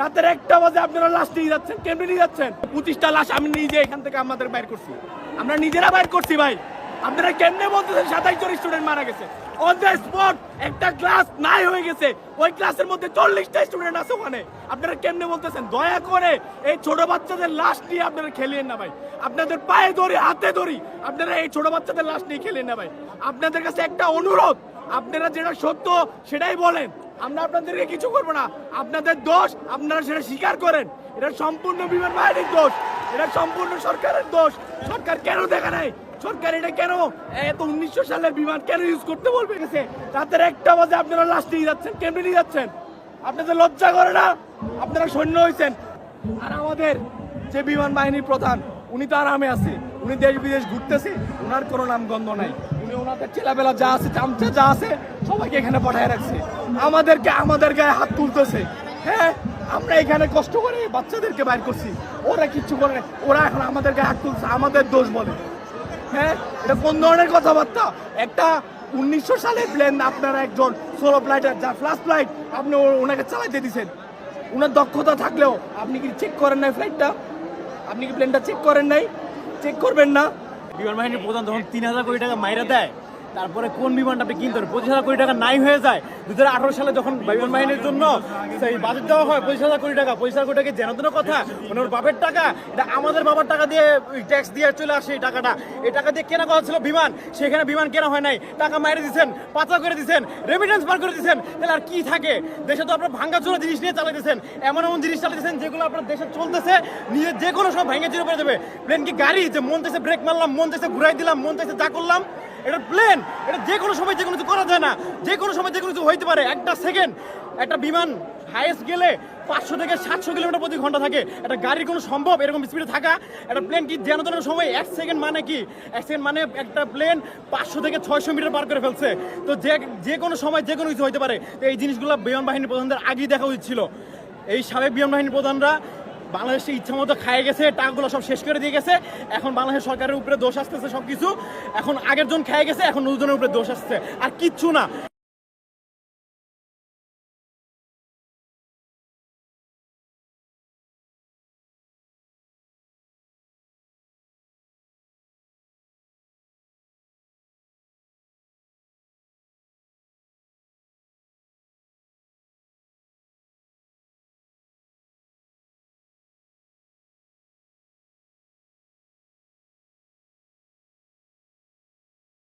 রাতের 1টা বাজে আপনারা লাশ নিয়ে যাচ্ছেন, কেমনি নিয়ে যাচ্ছেন? 25টা লাশ আমি নিজে এখান থেকে আমাদের বাইর করছি, আমরা নিজেরা বাইর করছি ভাই। আপনারা কেমনে বলতেছেন 27 জন স্টুডেন্ট মারা গেছে অন দ্য স্পট? একটা ক্লাস নাই হয়ে গেছে, ওই ক্লাসের মধ্যে 40টা স্টুডেন্ট আছে ওখানে। আপনারা কেমনে বলতেছেন? দয়া করে এই ছোট বাচ্চাদের লাশ নিয়ে আপনারা খেলিয়েন না ভাই, আপনাদের পায়ে ধরি, হাতে ধরি, আপনারা এই ছোট বাচ্চাদের লাশ নিয়ে খেলেন না ভাই। আপনাদের কাছে একটা অনুরোধ, আপনারা যেটা সত্য সেটাই বলেন, আমরা আপনাদেরকে কিছু করবো না। আপনাদের দোষ আপনারা সেটা স্বীকার করেন, এটা সম্পূর্ণ বিমান বাহিনীর দোষ, এটা সম্পূর্ণ সরকারের দোষ। সরকার কেন দেখা নাই? সরকার এটা কেন এত 1900 সালের বিমান কেন ইউজ করতে বলবে? গেছে রাতের 1টা বাজে আপনারা লাশ নিয়ে যাচ্ছেন, কেমনি নিয়ে যাচ্ছেন? আপনাদের লজ্জা করে না? আপনারা সৈন্য হয়েছেন। আর আমাদের যে বিমান বাহিনীর প্রধান, উনি তো আরামে আছে, উনি দেশ বিদেশ ঘুরতেছে, ওনার কোনো নাম গন্ধ নাই। উনি ওনাদের ছেলেবেলা যা আছে, চামচা যা আছে, সবাইকে এখানে পাঠায় রাখছে। আমাদের গায়ে হাত তুলতেছে। হ্যাঁ, আমরা এখানে কষ্ট করে বাচ্চাদেরকে বাইর করছি, ওরা কিচ্ছু করে না, ওরা এখন আমাদের গায়ে হাত তুলছে, আমাদের দোষ বলে। হ্যাঁ, এটা কোন ধরনের কথাবার্তা? একটা 1900 সালের প্লেন, আপনারা একজন সোলো ফ্লাইটার, যার ফার্স্ট ফ্লাইট, আপনি ওনাকে চালাইতে দিচ্ছেন। ওনার দক্ষতা থাকলেও আপনি কি চেক করেন নাই ফ্লাইটটা? আপনি কি প্লেনটা চেক করেন নাই? চেক করবেন না? বিমান বাহিনীর প্রধান যখন 3000 কোটি টাকা মাইরা দেয়, তারপরে কোন বিমানটা আপনি কিনতে হবে? 25,000 কোটি টাকা নাই হয়ে যায়। 2018 সালে যখন বিমান বাহিনীর জন্য সেই বাজেট দেওয়া হয় 25,000 কোটি টাকা, 25,000 কোটি টাকা যেন তেন কথা, মানে ওর বাপের টাকা, এটা আমাদের বাবার টাকা দিয়ে ট্যাক্স দিয়ে চলে আসে। এই টাকাটা, এই টাকা দিয়ে কেনা কথা ছিল বিমান, সেখানে বিমান কেনা হয় নাই, টাকা মাইরে দিচ্ছেন, পাচার করে দিচ্ছেন, রেমিটেন্স বার করে দিচ্ছেন। তাহলে আর কি থাকে দেশে? তো আপনার ভাঙ্গাচোরা জিনিস নিয়ে চালাইতেছেন, এমন এমন জিনিস চালাইতেছেন যেগুলো আপনার দেশে চলতেছে, নিজে যে কোনো সময় ভেঙে চুরে পড়ে দেবে। প্লেন কি গাড়ি যে মন চাইছে ব্রেক মারলাম, মন চাইছে ঘুরাই দিলাম, মন চাইছে যা করলাম? এটা প্লেন, এটা যে কোনো সময় যে কোনো কিছু করা যায় না, যে কোনো সময় যে কোনো কিছু হইতে পারে। একটা সেকেন্ড, একটা বিমান হাইয়েস্ট গেলে 500 থেকে 700 কিলোমিটার প্রতি ঘন্টা থাকে। একটা গাড়ির কোনো সম্ভব এরকম স্পিডে থাকা? একটা প্লেন কি যেন তেন সময় 1 সেকেন্ড মানে কি? 1 সেকেন্ড মানে একটা প্লেন 500 থেকে 600 মিটার পার করে ফেলছে। তো যে কোনো সময় যে কোনো কিছু হইতে পারে। তো এই জিনিসগুলো বিমান বাহিনীর প্রধানদের আগেই দেখা উচিত ছিল। এই সাবেক বিমান বাহিনীর প্রধানরা বাংলাদেশে ইচ্ছা মতো খাইয়ে গেছে, টাকাগুলো সব শেষ করে দিয়ে গেছে। এখন বাংলাদেশ সরকারের উপরে দোষ আসতেছে সব কিছু। এখন আগের জন খেয়ে গেছে, এখন নতুনের উপরে দোষ আসছে, আর কিচ্ছু না।